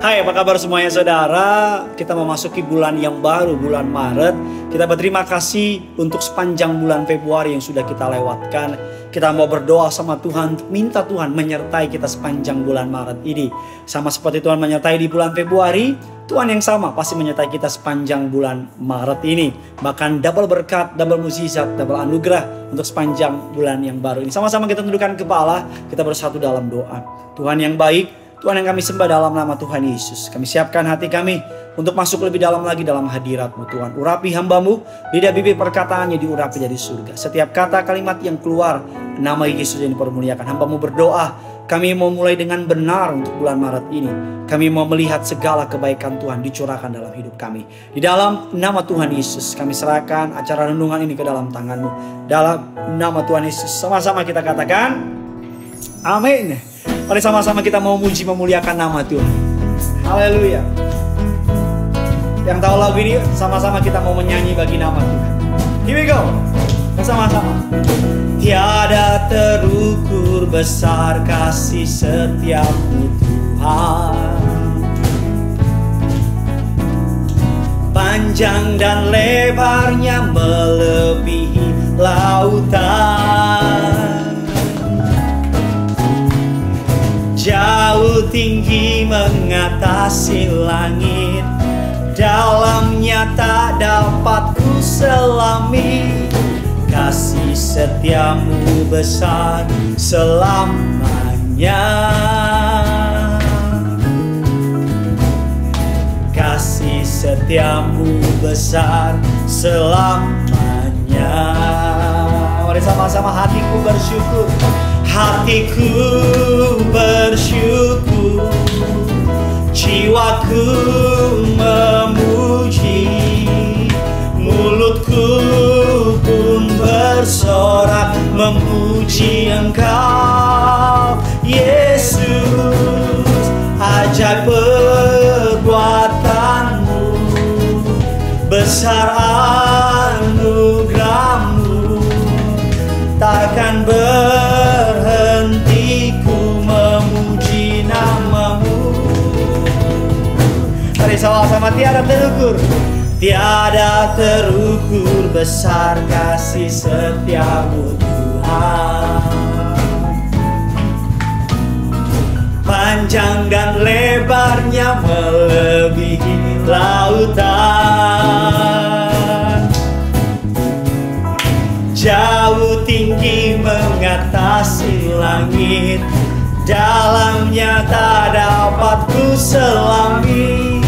Hai, apa kabar semuanya saudara? Kita memasuki bulan yang baru, bulan Maret. Kita berterima kasih untuk sepanjang bulan Februari yang sudah kita lewatkan. Kita mau berdoa sama Tuhan, minta Tuhan menyertai kita sepanjang bulan Maret ini. Sama seperti Tuhan menyertai di bulan Februari, Tuhan yang sama pasti menyertai kita sepanjang bulan Maret ini. Bahkan double berkat, double mukjizat, double anugerah untuk sepanjang bulan yang baru ini. Sama-sama kita tundukkan kepala, kita bersatu dalam doa. Tuhan yang baik, Tuhan yang kami sembah dalam nama Tuhan Yesus. Kami siapkan hati kami untuk masuk lebih dalam lagi dalam hadirat-Mu Tuhan. Urapi hamba-Mu, lidah bibir perkataannya diurapi dari surga. Setiap kata kalimat yang keluar, nama Yesus yang dipermuliakan. Hamba-Mu berdoa, kami mau mulai dengan benar untuk bulan Maret ini. Kami mau melihat segala kebaikan Tuhan dicurahkan dalam hidup kami. Di dalam nama Tuhan Yesus, kami serahkan acara renungan ini ke dalam tangan-Mu. Dalam nama Tuhan Yesus, sama-sama kita katakan, amin. Mari sama-sama kita mau muji memuliakan nama Tuhan. Haleluya. Yang tahu lagu ini sama-sama kita mau menyanyi bagi nama Tuhan. Here we go. Bersama-sama. Tiada terukur besar kasih setiap-Mu Tuhan. Panjang dan lebarnya melebihi lautan. Jauh tinggi mengatasi langit, dalamnya tak dapat ku selami. Kasih setiamu besar selamanya. Kasih setiamu besar selamanya. Mari sama-sama hatiku bersyukur. Hatiku bersyukur, jiwaku memuji, mulutku pun bersorak memuji Engkau, Yesus. Ajaib perbuatan-Mu, besar anugerah-Mu, takkan berhenti ku memuji nama-Mu. Mari sama-sama tiada terukur, tiada terukur besar kasih setia-Mu Tuhan. Panjang dan lebarnya melebihi lautan. Jauh tinggi mengatasi langit, dalamnya tak dapat ku selami.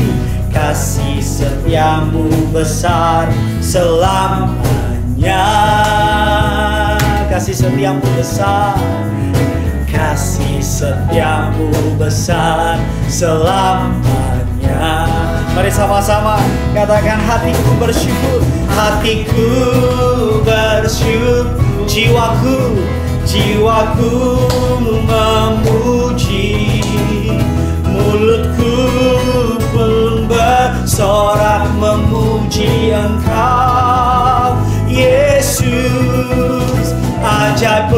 Kasih setiamu besar selamanya. Kasih setiamu besar, kasih setiamu besar selamanya. Mari sama-sama katakan, hatiku bersyukur, hatiku bersyukur, jiwaku memuji, mulutku pun bersorak memuji Engkau, Yesus. Ajaib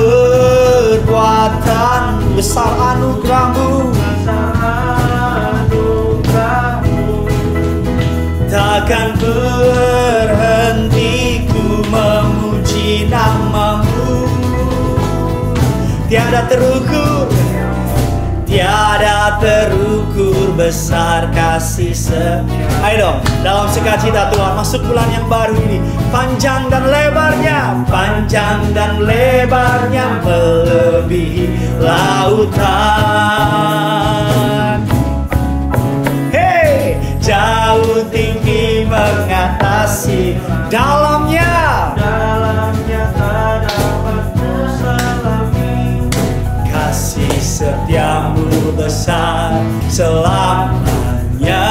perbuatan, besar anugerah-Mu, takkan berhenti ku memuji nama-Mu. Tiada terukur, tiada terukur besar kasih Ayo dong, dalam sukacita Tuhan masuk bulan yang baru ini. Panjang dan lebarnya melebihi lautan. Hey, jauh tinggi mengatasi, dalamnya tak dapat ku selami. Kasih setiamu besar selamanya.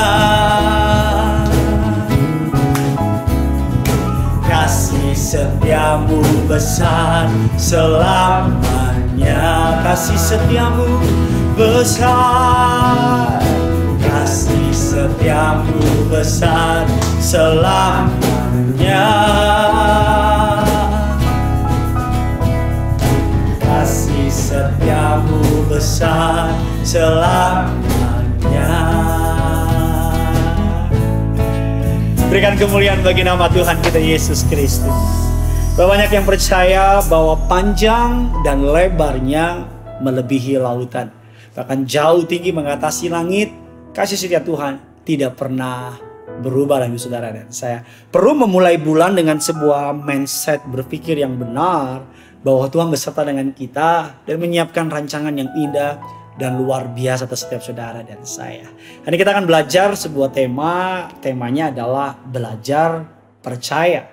Kasih setiamu besar selamanya. Kasih setiamu besar, kasih setiamu besar selamanya. Kasih setiamu besar selamanya. Berikan kemuliaan bagi nama Tuhan kita Yesus Kristus. Banyak yang percaya bahwa panjang dan lebarnya melebihi lautan, bahkan jauh tinggi mengatasi langit. Kasih setia Tuhan tidak pernah berubah lagi saudara dan saya. Perlu memulai bulan dengan sebuah mindset berpikir yang benar bahwa Tuhan beserta dengan kita dan menyiapkan rancangan yang indah dan luar biasa atas setiap saudara dan saya. Hari kita akan belajar sebuah temanya adalah belajar percaya.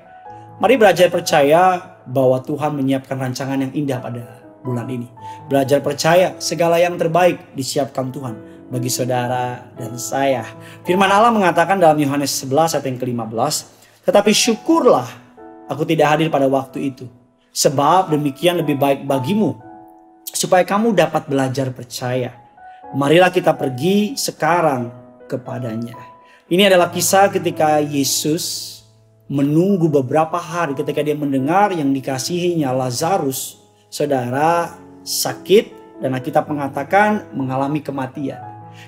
Mari belajar percaya bahwa Tuhan menyiapkan rancangan yang indah pada bulan ini. Belajar percaya segala yang terbaik disiapkan Tuhan bagi saudara dan saya. Firman Allah mengatakan dalam Yohanes 11 ayat yang ke-15, tetapi syukurlah aku tidak hadir pada waktu itu, sebab demikian lebih baik bagimu, supaya kamu dapat belajar percaya. Marilah kita pergi sekarang kepadanya. Ini adalah kisah ketika Yesus menunggu beberapa hari ketika dia mendengar yang dikasihinya Lazarus, saudara, sakit dan Alkitab mengatakan mengalami kematian.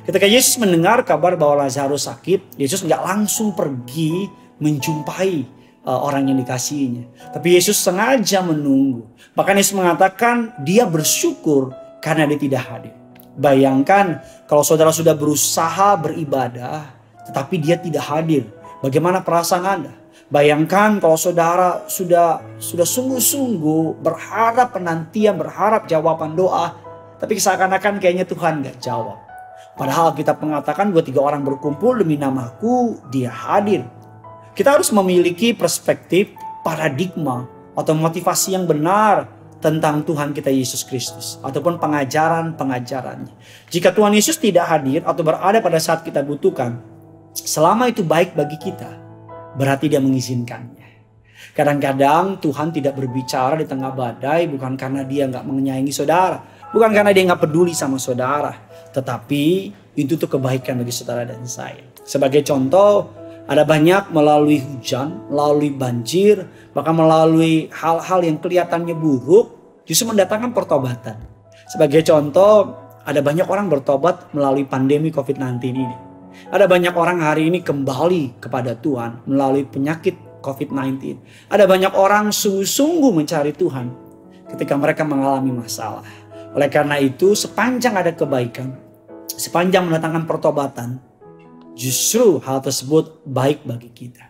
Ketika Yesus mendengar kabar bahwa Lazarus sakit, Yesus nggak langsung pergi menjumpai orang yang dikasihinya. Tapi Yesus sengaja menunggu. Bahkan Yesus mengatakan dia bersyukur karena dia tidak hadir. Bayangkan kalau saudara sudah berusaha beribadah tetapi dia tidak hadir. Bagaimana perasaan Anda? Bayangkan kalau saudara sudah sungguh-sungguh berharap penantian, berharap jawaban doa. Tapi seakan-akan kayaknya Tuhan gak jawab. Padahal kita mengatakan 2-3 orang berkumpul demi namaku, dia hadir. Kita harus memiliki perspektif, paradigma atau motivasi yang benar tentang Tuhan kita Yesus Kristus. Ataupun pengajaran-pengajarannya. Jika Tuhan Yesus tidak hadir atau berada pada saat kita butuhkan, selama itu baik bagi kita, berarti dia mengizinkannya. Kadang-kadang Tuhan tidak berbicara di tengah badai bukan karena dia gak menyayangi saudara. Bukan karena dia gak peduli sama saudara. Tetapi itu tuh kebaikan bagi saudara dan saya. Sebagai contoh, ada banyak melalui hujan, melalui banjir, bahkan melalui hal-hal yang kelihatannya buruk, justru mendatangkan pertobatan. Sebagai contoh, ada banyak orang bertobat melalui pandemi COVID-19 ini. Ada banyak orang hari ini kembali kepada Tuhan melalui penyakit COVID-19. Ada banyak orang sungguh-sungguh mencari Tuhan ketika mereka mengalami masalah. Oleh karena itu, sepanjang ada kebaikan, sepanjang mendatangkan pertobatan, justru hal tersebut baik bagi kita.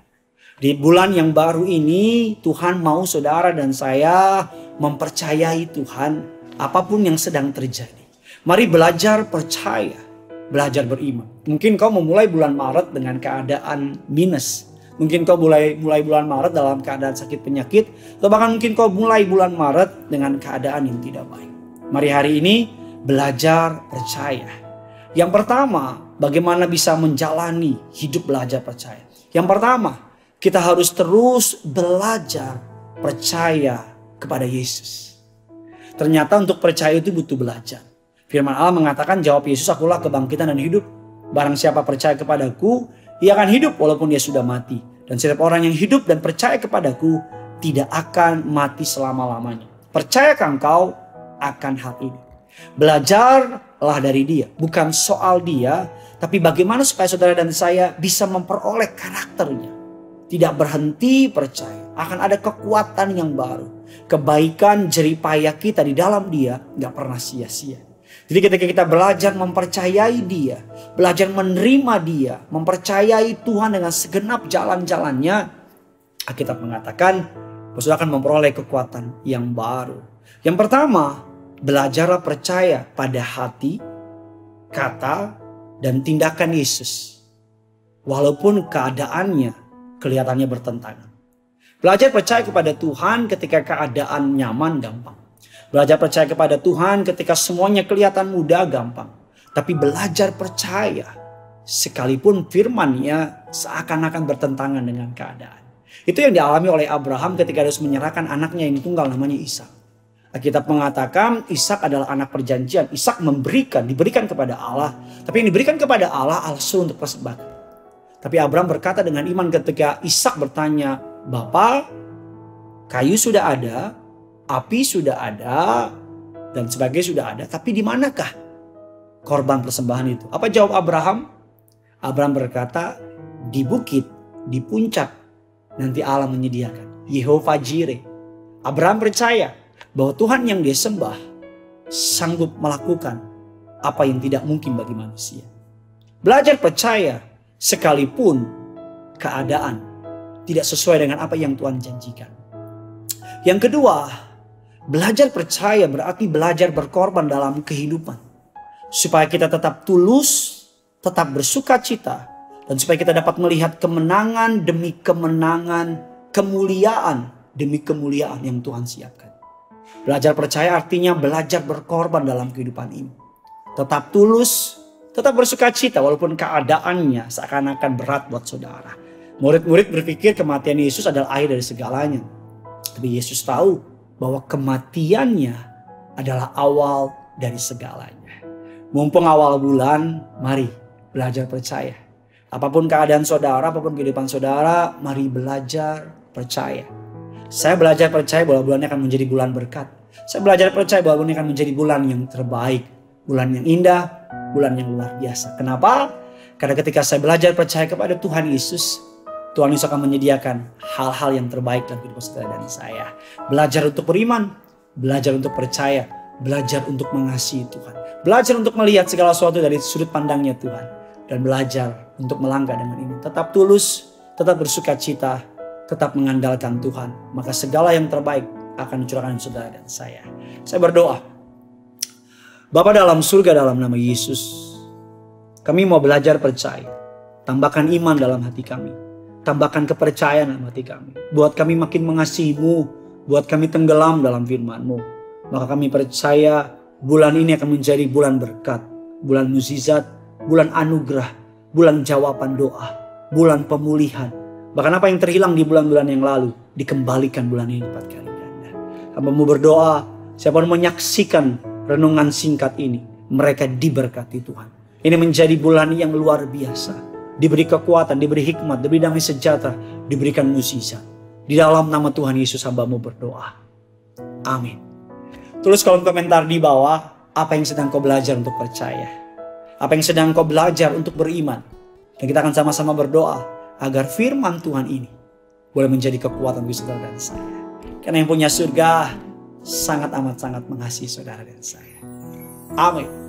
Di bulan yang baru ini, Tuhan mau saudara dan saya mempercayai Tuhan apapun yang sedang terjadi. Mari belajar percaya, belajar beriman. Mungkin kau memulai bulan Maret dengan keadaan minus. Mungkin kau mulai bulan Maret dalam keadaan sakit penyakit. Atau bahkan mungkin kau mulai bulan Maret dengan keadaan yang tidak baik. Mari hari ini belajar percaya. Yang pertama, bagaimana bisa menjalani hidup belajar percaya. Yang pertama, kita harus terus belajar percaya kepada Yesus. Ternyata untuk percaya itu butuh belajar. Firman Allah mengatakan, jawab Yesus, akulah kebangkitan dan hidup. Barang siapa percaya kepadaku, ia akan hidup walaupun dia sudah mati. Dan setiap orang yang hidup dan percaya kepadaku tidak akan mati selama-lamanya. Percayakah engkau akan hal ini? Belajarlah dari dia. Bukan soal dia, tapi bagaimana supaya saudara dan saya bisa memperoleh karakternya. Tidak berhenti percaya. Akan ada kekuatan yang baru. Kebaikan jeripaya kita di dalam dia gak pernah sia-sia. Jadi ketika kita belajar mempercayai dia, belajar menerima dia, mempercayai Tuhan dengan segenap jalan-jalannya, Alkitab mengatakan saudara akan memperoleh kekuatan yang baru. Yang pertama, belajarlah percaya pada hati, kata, dan tindakan Yesus. Walaupun keadaannya kelihatannya bertentangan. Belajar percaya kepada Tuhan ketika keadaan nyaman gampang. Belajar percaya kepada Tuhan ketika semuanya kelihatan mudah gampang. Tapi belajar percaya sekalipun firman-Nya seakan-akan bertentangan dengan keadaan. Itu yang dialami oleh Abraham ketika harus menyerahkan anaknya yang tunggal namanya Ishak. Alkitab mengatakan Ishak adalah anak perjanjian. Ishak diberikan kepada Allah. Tapi yang diberikan kepada Allah suruh untuk persembahkan. Tapi Abraham berkata dengan iman ketika Ishak bertanya, Bapa, kayu sudah ada, api sudah ada, dan sebagainya sudah ada. Tapi di manakah korban persembahan itu? Apa jawab Abraham? Abraham berkata, di bukit di puncak nanti Allah menyediakan. Yehova Jireh. Abraham percaya bahwa Tuhan yang dia sembah sanggup melakukan apa yang tidak mungkin bagi manusia. Belajar percaya sekalipun keadaan tidak sesuai dengan apa yang Tuhan janjikan. Yang kedua, belajar percaya berarti belajar berkorban dalam kehidupan. Supaya kita tetap tulus, tetap bersuka cita. Dan supaya kita dapat melihat kemenangan demi kemenangan, kemuliaan demi kemuliaan yang Tuhan siapkan. Belajar percaya artinya belajar berkorban dalam kehidupan ini. Tetap tulus, tetap bersuka cita walaupun keadaannya seakan-akan berat buat saudara. Murid-murid berpikir kematian Yesus adalah akhir dari segalanya. Tapi Yesus tahu bahwa kematiannya adalah awal dari segalanya. Mumpung awal bulan, mari belajar percaya. Apapun keadaan saudara, apapun kehidupan saudara, mari belajar percaya. Saya belajar percaya bahwa bulan ini akan menjadi bulan berkat. Saya belajar percaya bahwa bulan ini akan menjadi bulan yang terbaik. Bulan yang indah, bulan yang luar biasa. Kenapa? Karena ketika saya belajar percaya kepada Tuhan Yesus, Tuhan Yesus akan menyediakan hal-hal yang terbaik dalam kehidupan saudara dan saya. Belajar untuk beriman, belajar untuk percaya, belajar untuk mengasihi Tuhan. Belajar untuk melihat segala sesuatu dari sudut pandangnya Tuhan. Dan belajar untuk melangkah dengan ini. Tetap tulus, tetap bersuka cita, tetap mengandalkan Tuhan. Maka segala yang terbaik akan dicurahkan saudara dan saya. Saya berdoa. Bapa dalam surga, dalam nama Yesus, kami mau belajar percaya. Tambahkan iman dalam hati kami. Tambahkan kepercayaan dalam hati kami. Buat kami makin mengasihi-Mu. Buat kami tenggelam dalam firman-Mu. Maka kami percaya bulan ini akan menjadi bulan berkat. Bulan mukjizat, bulan anugerah, bulan jawaban doa, bulan pemulihan. Bahkan apa yang terhilang di bulan-bulan yang lalu, dikembalikan bulan ini 4 kali ganda. Hamba-Mu berdoa, siapa yang menyaksikan renungan singkat ini, mereka diberkati Tuhan. Ini menjadi bulan yang luar biasa. Diberi kekuatan, diberi hikmat, diberi damai sejahtera, diberikan mukjizat. Di dalam nama Tuhan Yesus hamba-Mu berdoa. Amin. Tulis kolom komentar di bawah, apa yang sedang kau belajar untuk percaya. Apa yang sedang kau belajar untuk beriman. Dan kita akan sama-sama berdoa agar firman Tuhan ini boleh menjadi kekuatan bagi saudara dan saya. Karena yang punya surga sangat amat sangat mengasihi saudara dan saya. Amin.